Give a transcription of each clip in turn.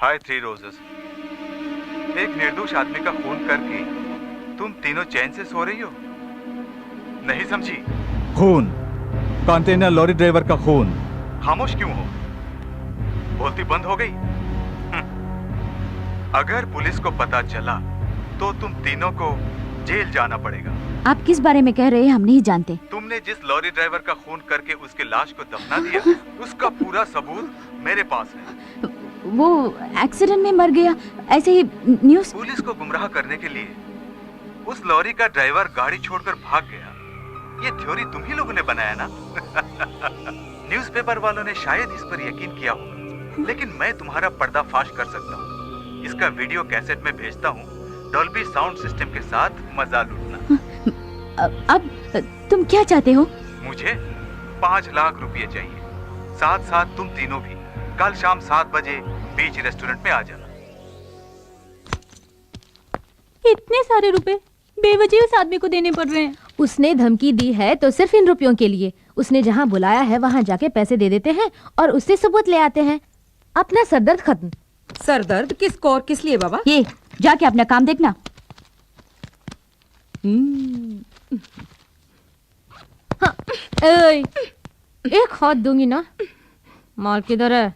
हाय three roses. एक निर्दोष आदमी का खून करके तुम तीनों चैन से सो रही हो? नहीं समझी? खून, कंटेनर लॉरी ड्राइवर का खून। खामोश क्यों हो? बोलती बंद हो गई? अगर पुलिस को पता चला तो तुम तीनों को जेल जाना पड़ेगा। आप किस बारे में कह रहे हैं हम नहीं जानते। तुमने जिस लॉरी ड्राइवर का खून करके उसके लाश को दफना दिया उसका पूरा सबूत मेरे पास है। वो एक्सीडेंट में मर गया, ऐसे ही न्यूज़। पुलिस को गुमराह करने के लिए उस लॉरी का ड्राइवर गाड़ी छोड़कर भाग गया। ये थ्योरी तुम ही लोगों ने बनाया ना? न्यूज़पेपर वालों ने शायद इस पर यकीन किया होगा, लेकिन मैं तुम्हारा पर्दाफाश कर सकता हूँ। इसका वीडियो कैसेट में भेजता हूँ। डॉल्बी साउंड सिस्टम के साथ मजा लूटना। अब तुम क्या चाहते हो? मुझे 5 लाख रुपए चाहिए। साथ साथ तुम तीनों भी कल शाम 7 बजे बीच रेस्टोरेंट में आ जाना। इतने सारे रुपए बेवजह उस आदमी को देने पड़ रहे हैं। उसने धमकी दी है तो सिर्फ इन रुपयों के लिए। उसने जहाँ बुलाया है वहाँ जाके पैसे दे देते हैं और उससे सबूत ले आते हैं। अपना सरदर्द खत्म। सरदर्द किसको और किस लिए बाबा? ये जाके अपना काम देखना। हाँ, एक हाथ दूंगी ना। माल किधर है?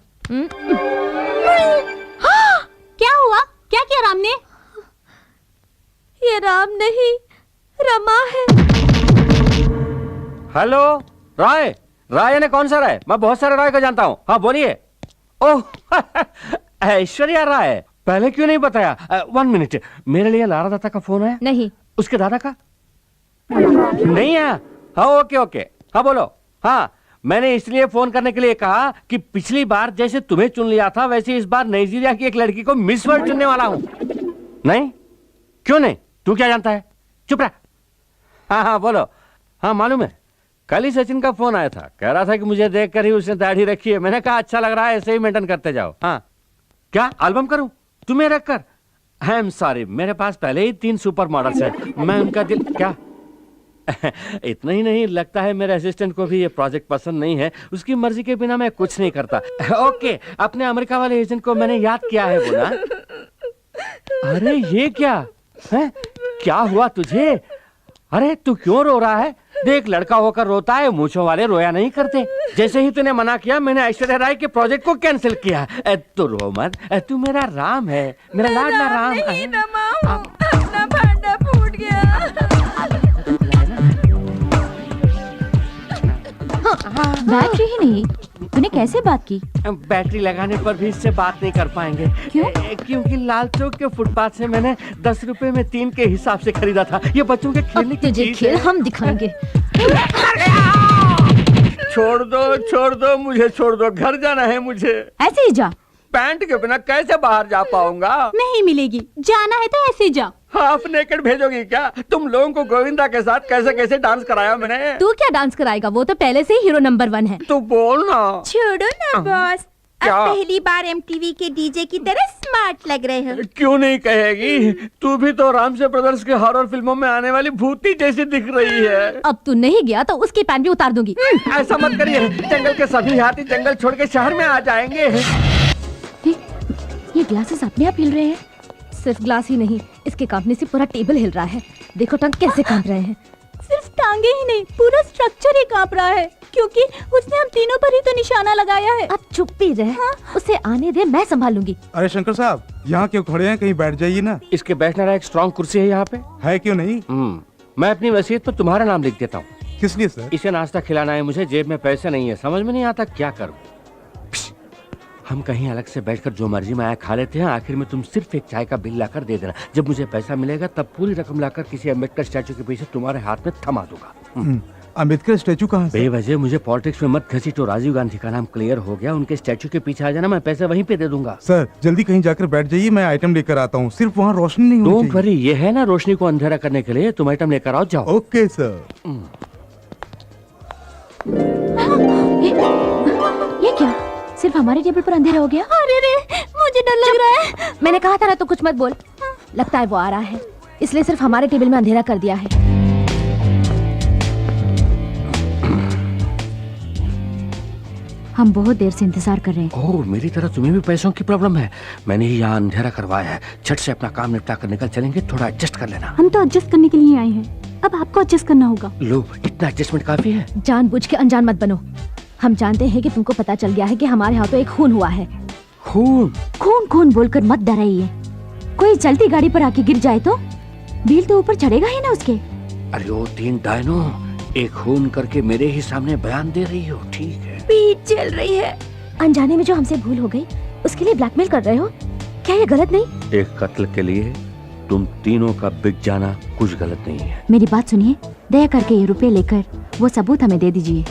क्या हुआ? क्या किया राम ने? ये राम नहीं, रमा है। हेलो राय। राय ने कौन सा राय? मैं बहुत सारे राय को जानता हूँ। हाँ बोलिए। ओह ऐश्वर्या राय, पहले क्यों नहीं बताया? 1 मिनट, मेरे लिए लारा दत्ता का फोन है? नहीं। उसके दादा का नहीं है? हाँ ओके ओके। हाँ बोलो। हाँ मैंने इसलिए फोन करने के लिए कहा कि पिछली बार जैसे तुम्हें चुन लिया था वैसे इस बार नाइजीरिया की एक लड़की को मिस वर्ल्ड चुनने वाला हूँ। नहीं? क्यों नहीं? तू क्या जानता है? चुप रह। हाँ हाँ बोलो। हाँ मालूम है, कल ही सचिन का फोन आया था, कह रहा था कि मुझे देखकर ही उसने दाढ़ी रखी है। मैंने कहा अच्छा लग रहा है, ऐसे ही मेंटेन करते जाओ। हाँ क्या एल्बम करूं तुम्हें रखकर? आई एम सॉरी, मेरे पास पहले ही 3 सुपर मॉडल्स हैं। मैं उनका दिल क्या इतना ही नहीं, लगता है मेरे असिस्टेंट को भी ये प्रोजेक्ट पसंद नहीं है। उसकी मर्जी के बिना मैं कुछ नहीं करता। ओके, अपने अमेरिका वाले एजेंट को मैंने याद किया है बोला। अरे ये क्या है? क्या हुआ तुझे? अरे तू क्यों रो रहा है? देख लड़का होकर रोता है, मूंछों वाले रोया नहीं करते। जैसे ही तूने मना किया मैंने ऐश्वर्या राय के प्रोजेक्ट को कैंसिल किया। तू रो मत, तू मेरा राम है, मेरा लाडला राम है। अपना भांडा फूट गया। बैटरी ही नहीं, तूने कैसे बात की? बैटरी लगाने पर भी इससे बात नहीं कर पाएंगे। क्यों? क्योंकि लाल चौक के फुटपाथ से मैंने 10 रुपए में 3 के हिसाब से खरीदा था। ये बच्चों के खेलने की तुझे चीज खेल है। हम दिखाएंगे। छोड़ दो मुझे, छोड़ दो। घर जाना है मुझे। ऐसे ही जा। पैंट के बिना कैसे बाहर जा पाऊंगा? नहीं मिलेगी, जाना है तो ऐसे जा। हाफ नेकेड भेजोगी क्या? तुम लोगों को गोविंदा के साथ कैसे कैसे डांस कराया मैंने। तू क्या डांस कराएगा? वो तो पहले से ही हीरो नंबर 1 है। तू बोल ना। छोड़ो ना बॉस, अब क्या? पहली बार एमटीवी के डीजे की तरह स्मार्ट लग रहे हो। क्यों नहीं कहेगी? तू भी तो रामसे ब्रदर्स के हॉरर फिल्मों में आने वाली भूती जैसी दिख रही है। अब तू नहीं गया तो उसकी पैंट भी उतार दूंगी। ऐसा मत करिए, जंगल के सभी हाथी जंगल छोड़ के शहर में आ जाएंगे। ये ग्लासेस अपने आप हिल रहे हैं। सिर्फ ग्लास ही नहीं, इसके कांपने से पूरा टेबल हिल रहा है। देखो टंग कैसे कांप रहे हैं। सिर्फ टांगे ही नहीं, पूरा स्ट्रक्चर ही कांप रहा है, क्योंकि उसने हम तीनों पर ही तो निशाना लगाया है। अब चुप भी रहे। हाँ? उसे आने दे, मैं संभालूंगी। अरे शंकर साहब, यहाँ क्यों खड़े हैं? कहीं बैठ जाइए ना। इसके बैठने वाला एक स्ट्रॉन्ग कुर्सी है यहाँ पे। है क्यों नहीं? मैं अपनी वसीयत पर तुम्हारा नाम लिख देता हूँ। किस लिए सर? इसे नाश्ता खिलाना है मुझे, जेब में पैसे नहीं है, समझ में नहीं आता क्या करूँ। हम कहीं अलग से बैठकर जो मर्जी में आया खा लेते हैं। आखिर में तुम सिर्फ एक चाय का बिल लाकर दे देना। जब मुझे पैसा मिलेगा तब पूरी रकम लाकर किसी अम्बेडकर स्टैचू के पीछे तुम्हारे हाथ में थमा दूंगा। अम्बेडकर स्टैचू कहाँ से? बेवजह मुझे पॉलिटिक्स में मत घसीटो। राजीव गांधी का नाम क्लियर हो गया, उनके स्टैचू के पीछे आ जाना, मैं पैसे वहीं पे दे दूंगा। सर जल्दी कहीं जाकर बैठ जाइए, मैं आइटम लेकर आता हूँ। सिर्फ वहाँ रोशनी नहीं होनी डोंट वरी, ये है ना रोशनी को अंधेरा करने के लिए। तुम आइटम लेकर आओ, जाओ। Okay sir. ये क्या? सिर्फ हमारे टेबल पर अंधेरा हो गया। अरे रे, मुझे डर लग रहा है। मैंने कहा था ना, तो कुछ मत बोल। लगता है वो आ रहा है, इसलिए सिर्फ हमारे टेबल में अंधेरा कर दिया है। हम बहुत देर से इंतजार कर रहे हैं। ओह, मेरी तरह तुम्हें भी पैसों की प्रॉब्लम है। मैंने ही यहाँ अंधेरा करवाया है। झट से अपना काम निपटा कर निकल चलेंगे, थोड़ा एडजस्ट कर लेना। हम तो एडजस्ट करने के लिए आए हैं, अब आपको एडजस्ट करना होगा। लो, इतना एडजस्टमेंट काफी है। जानबूझ के अनजान मत बनो। हम जानते हैं कि तुमको पता चल गया है कि हमारे यहाँ तो एक खून हुआ है। खून? खून खून बोलकर मत डराइए। कोई चलती गाड़ी पर आके गिर जाए तो बिल तो ऊपर चढ़ेगा ही ना उसके। अरे ओ तीन डायनो, एक खून करके मेरे ही सामने बयान दे रही हो, ठीक है? पीठ चल रही है। अनजाने में जो हमसे भूल हो गई उसके लिए ब्लैकमेल कर रहे हो, क्या ये गलत नहीं? एक कत्ल के लिए तुम तीनों का बिक जाना कुछ गलत नहीं है। मेरी बात सुनिए, दया करके ये रुपए लेकर वो सबूत हमें दे दीजिए।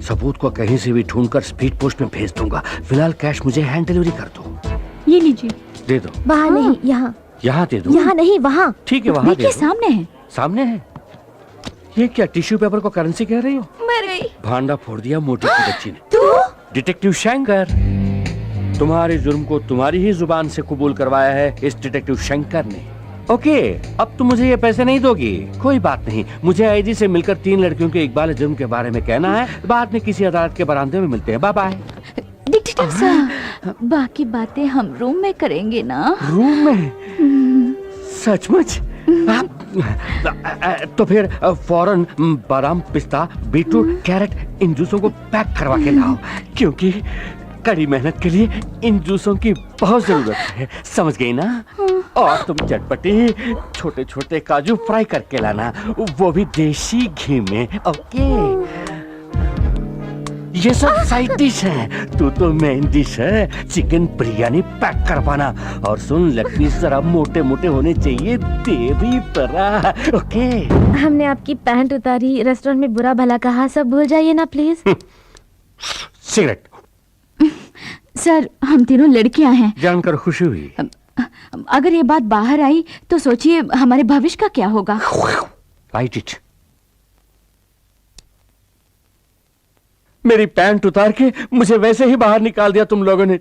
सबूत को कहीं से भी ढूंढकर स्पीड पोस्ट में भेज दूंगा। फिलहाल कैश मुझे हैंड डिलीवरी कर दो। ये लीजिए। दे दो। वहाँ नहीं, यहाँ। यहाँ दे दो। यहाँ नहीं, वहाँ। ठीक है, वहाँ दे देखिए दो। सामने है। सामने है? ये क्या टिश्यू पेपर को करेंसी कह रही हो? मर गई। भांडा फोड़ दिया मोटी की बच्ची ने। तू? डिटेक्टिव शंकर, तुम्हारे जुर्म को तुम्हारी ही जुबान से कबूल करवाया है इस डिटेक्टिव शंकर ने। ओके, अब तुम मुझे ये पैसे नहीं दोगी, कोई बात नहीं। मुझे आईजी से मिलकर 3 लड़कियों के इकबाल जुर्म के बारे में कहना है। बाद में किसी अदालत के बरामदे में मिलते हैं। Bye bye. डिटेक्टिव सर, बाकी बातें हम रूम में करेंगे ना? रूम में? सचमुच? तो फिर फौरन बादाम, पिस्ता, बीटरूट, कैरेट इन जूसों को पैक करवा के लाओ, क्योंकि कड़ी मेहनत के लिए इन जूसों की बहुत जरूरत है, समझ गई ना? और तुम चटपटी छोटे छोटे काजू फ्राई करके लाना, वो भी देसी घी में। ओके, ये सब साइड डिश है, तू तो मेन डिश है। चिकन बिरयानी पैक करवाना। और सुन, लेग पीस जरा मोटे मोटे होने चाहिए, देवी तरह। ओके? हमने आपकी पैंट उतारी, रेस्टोरेंट में बुरा भला कहा, सब भूल जाइए ना प्लीज। सिगरेट। सर, हम तीनों लड़कियां हैं। जानकर खुशी हुई। अगर ये बात बाहर आई तो सोचिए हमारे भविष्य का क्या होगा। Right it. मेरी पैंट उतार के मुझे वैसे ही बाहर निकाल दिया तुम लोगों ने।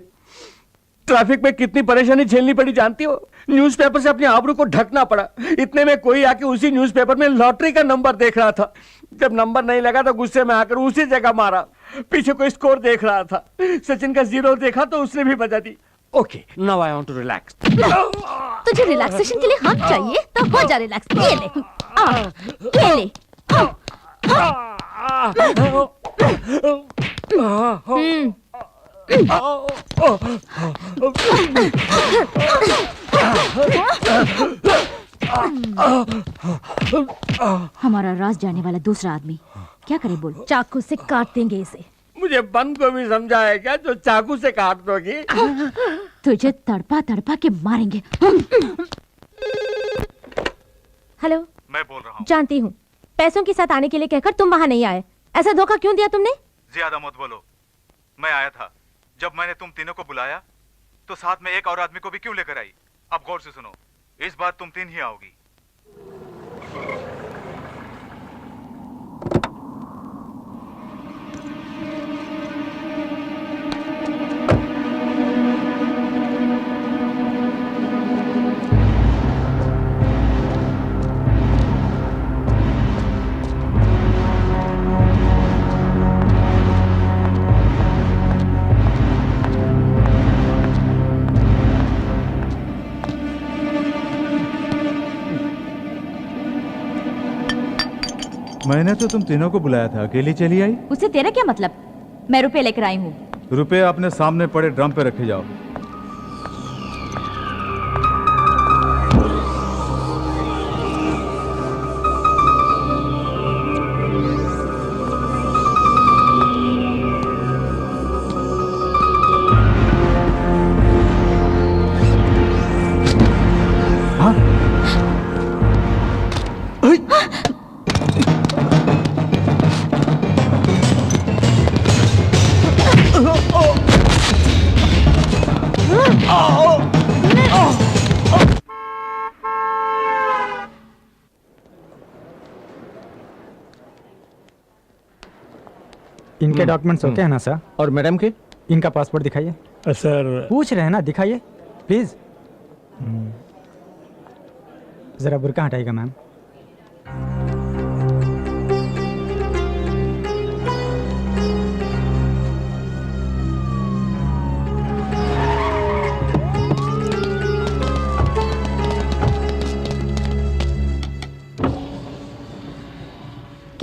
ट्रैफिक में कितनी परेशानी झेलनी पड़ी जानती हो? न्यूज़पेपर से अपने आबरू को ढकना पड़ा। इतने में कोई आके उसी न्यूज़पेपर में लॉटरी का नंबर देख रहा था। जब नंबर नहीं लगा तो गुस्से में आकर उसी जगह मारा। पीछे कोई स्कोर देख रहा था, सचिन का 0 देखा तो उसने भी बजा दी। Okay, now I want to relax. तुझे रिलैक्सेशन के लिए हम चाहिए तो हो जा रिलैक्स। ये ले, ये ले। हमारा राज जाने वाला दूसरा आदमी क्या करे बोल? चाकू से काट देंगे इसे। मुझे बंद को भी समझा है क्या जो चाकू से काट दोगी? तुझे तड़पा तड़पा के मारेंगे। हेलो, मैं बोल रहा हूँ। जानती हूँ, पैसों के साथ आने के लिए कहकर तुम वहाँ नहीं आए। ऐसा धोखा क्यों दिया तुमने? ज्यादा मत बोलो। मैं आया था। जब मैंने तुम तीनों को बुलाया तो साथ में एक और आदमी को भी क्यों लेकर आई? अब गौर से सुनो, इस बार तुम 3 ही आओगी। मैंने तो तुम तीनों को बुलाया था, अकेली चली आई? उससे तेरा क्या मतलब? मैं रुपए लेकर आई हूँ। रुपए अपने सामने पड़े ड्रम पे रखे जाओ। इनके डॉक्यूमेंट्स ओके हैं ना सर? और मैडम के? इनका पासपोर्ट दिखाइए। सर पूछ रहे हैं ना, दिखाइए प्लीज। जरा बुर्का हटाइएगा मैम।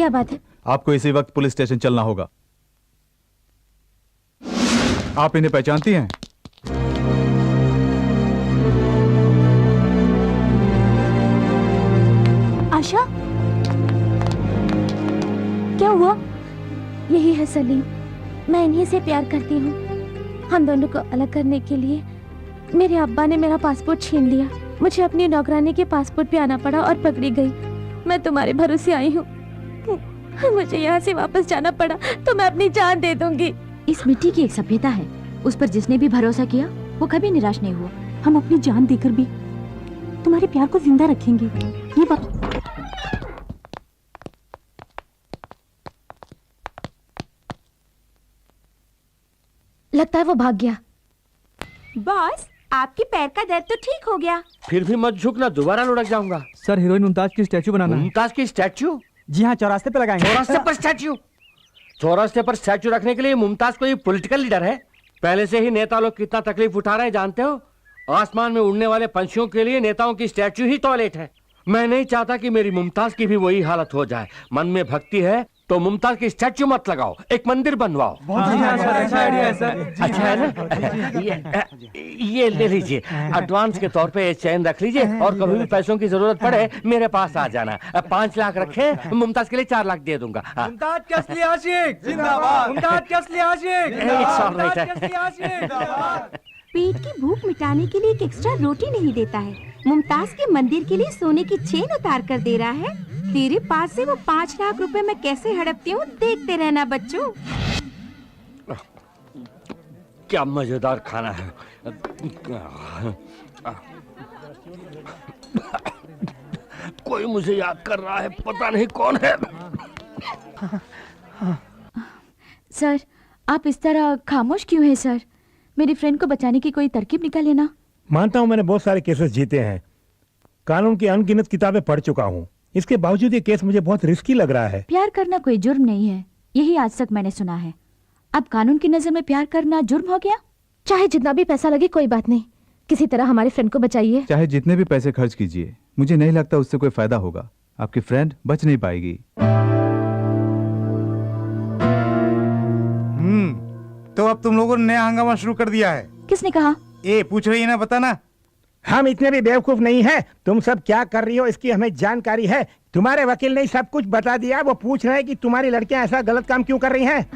क्या बात है? आपको इसी वक्त पुलिस स्टेशन चलना होगा। आप इन्हें पहचानती हैं? आशा, क्या हुआ? यही है सलीम, मैं इन्हीं से प्यार करती हूँ। हम दोनों को अलग करने के लिए मेरे अब्बा ने मेरा पासपोर्ट छीन लिया। मुझे अपनी नौकरानी के पासपोर्ट पे आना पड़ा और पकड़ी गई। मैं तुम्हारे भरोसे आई हूँ। मुझे यहाँ से वापस जाना पड़ा तो मैं अपनी जान दे दूंगी। इस मिट्टी की एक सभ्यता है, उस पर जिसने भी भरोसा किया वो कभी निराश नहीं हुआ। हम अपनी जान देकर भी तुम्हारे प्यार को जिंदा रखेंगे, ये बात। लगता है वो भाग गया। बॉस, आपके पैर का दर्द तो ठीक हो गया। फिर भी मत झुकना, दोबारा लुढ़क जाऊंगा। सर हीरोइन मुमताज की स्टैचू बनाना है। मुमताज की स्टैचू? जी हाँ, चौरास्ते पे लगाएंगे। चौरास्ते पर स्टैचू? चौरास्ते पर स्टैचू रखने के लिए मुमताज कोई पॉलिटिकल लीडर है? पहले से ही नेता लोग कितना तकलीफ उठा रहे हैं जानते हो? आसमान में उड़ने वाले पंछियों के लिए नेताओं की स्टैचू ही टॉयलेट है। मैं नहीं चाहता कि मेरी मुमताज की भी वही हालत हो जाए। मन में भक्ति है तो मुमताज की स्टैचू मत लगाओ, एक मंदिर बनवाओ। अच्छा है ना? ये ले लीजिए, एडवांस के तौर पे ये चैन रख लीजिए और कभी भी पैसों की जरूरत पड़े मेरे पास आ जाना। 5 लाख रखे, मुमताज के लिए 4 लाख दे दूंगा। मुमताज के असली आशिक जिंदाबाद। मुमताज के असली आशिक पेट की भूख मिटाने के लिए एक एक्स्ट्रा रोटी नहीं देता है, मुमताज के मंदिर के लिए सोने की चेन उतार कर दे रहा है। तेरे पास से वो 5 लाख रुपए मैं कैसे हड़पती हूँ, देखते रहना बच्चों। क्या मजेदार खाना है। कोई मुझे याद कर रहा है, पता नहीं कौन है। सर, आप इस तरह खामोश क्यों हैं सर? मेरी फ्रेंड को बचाने की कोई तरकीब निकालिए ना। मानता हूं मैंने बहुत सारे केसेस जीते हैं, कानून की अनगिनत किताबें पढ़ चुका हूं, इसके बावजूद ये केस मुझे बहुत रिस्की लग रहा है। प्यार करना कोई जुर्म नहीं है, यही आज तक मैंने सुना है। अब कानून की नजर में प्यार करना जुर्म हो गया? चाहे जितना भी पैसा लगे कोई बात नहीं, किसी तरह हमारी फ्रेंड को बचाइए। चाहे जितने भी पैसे खर्च कीजिए, मुझे नहीं लगता उससे कोई फायदा होगा। आपकी फ्रेंड बच नहीं पाएगी। तो अब तुम लोगों ने नया हंगामा शुरू कर दिया है। किसने कहा? ए पूछ रही है ना, बता ना। हम इतने भी बेवकूफ नहीं हैं। तुम सब क्या कर रही हो इसकी हमें जानकारी है। तुम्हारे वकील ने सब कुछ बता दिया। वो पूछ रहे हैं कि तुम्हारी लड़कियां ऐसा गलत काम क्यों कर रही हैं।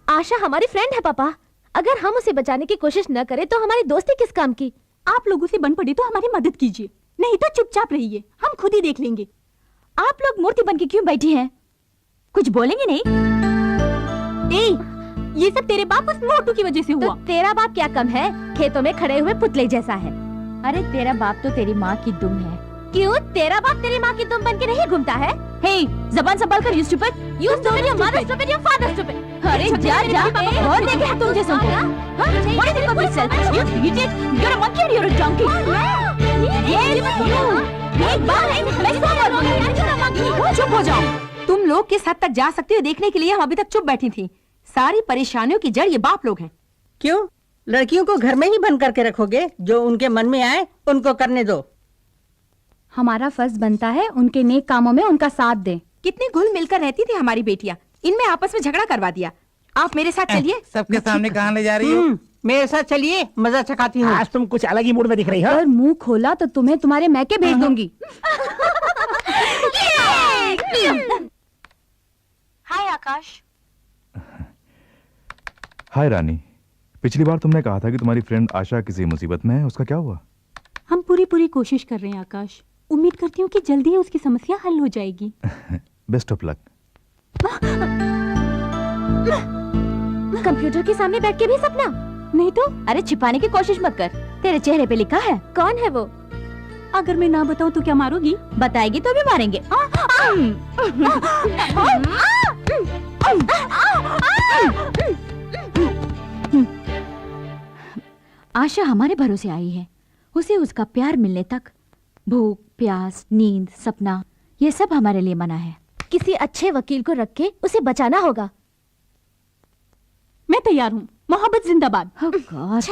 आशा हमारी फ्रेंड है पापा, अगर हम उसे बचाने की कोशिश न करें तो हमारी दोस्ती किस काम की? आप लोगों से बन पड़ी तो हमारी मदद कीजिए, नहीं तो चुपचाप रहिए, हम खुद ही देख लेंगे। आप लोग मूर्ति बन के क्यों बैठी हैं? कुछ बोलेंगे नहीं? ये सब तेरे बाप उस मोटू की वजह से हुआ। तो तेरा बाप क्या कम है, खेतों में खड़े हुए पुतले जैसा है। अरे तेरा बाप तो तेरी माँ की दुम है। क्यों तेरा बाप तेरी माँ की दुम बन के नहीं घूमता है? हे, जबान संभाल कर, you stupid, You stupid, your mother stupid, your father stupid. अरे जा जा, बहुत देखे हैं तुम जैसों को। What do you think of yourself? You idiot, you're a monkey or you're a donkey? Yes, you. एक बार है, मैं सब बोलूंगी। चुप हो जाओ। तुम लोग किस हद तक जा सकती हो देखने के लिए हम अभी तक चुप बैठी थी। सारी परेशानियों की जड़ ये बाप लोग हैं। क्यों लड़कियों को घर में ही बंद करके रखोगे? जो उनके मन में आए उनको करने दो। हमारा फर्ज बनता है उनके नेक कामों में उनका साथ दें। कितनी घुल मिलकर रहती थी हमारी बेटियां, इनमें आपस में झगड़ा करवा दिया। आप मेरे साथ चलिए। सबके सामने कहाँ ले जा रही हो? मेरे साथ चलिए, मजा चखाती हूँ। आज तुम कुछ अलग ही मूड में दिख रही हो। अगर मुंह खोला तो तुम्हें तुम्हारे मैके भेज दूंगी। हाय आकाश। हाय रानी, पिछली बार तुमने कहा था कि तुम्हारी फ्रेंड आशा किसी मुसीबत में है, उसका क्या हुआ? हम पूरी कोशिश कर रहे हैं आकाश, उम्मीद करती हूँ कि जल्दी ही उसकी समस्या हल हो जाएगी। Best of luck. कंप्यूटर के सामने बैठ के भी सपना? नहीं तो। अरे छिपाने की कोशिश मत कर, तेरे चेहरे पे लिखा है। कौन है वो? अगर मैं ना बताऊं तो क्या मारोगी? बताएगी तो भी मारेंगे। आशा हमारे भरोसे आई है, उसे उसका प्यार मिलने तक भूख, प्यास, नींद, सपना, ये सब हमारे लिए मना है। किसी अच्छे वकील को रख के उसे बचाना होगा। मैं तैयार हूँ, मोहब्बत जिंदाबाद। Oh God.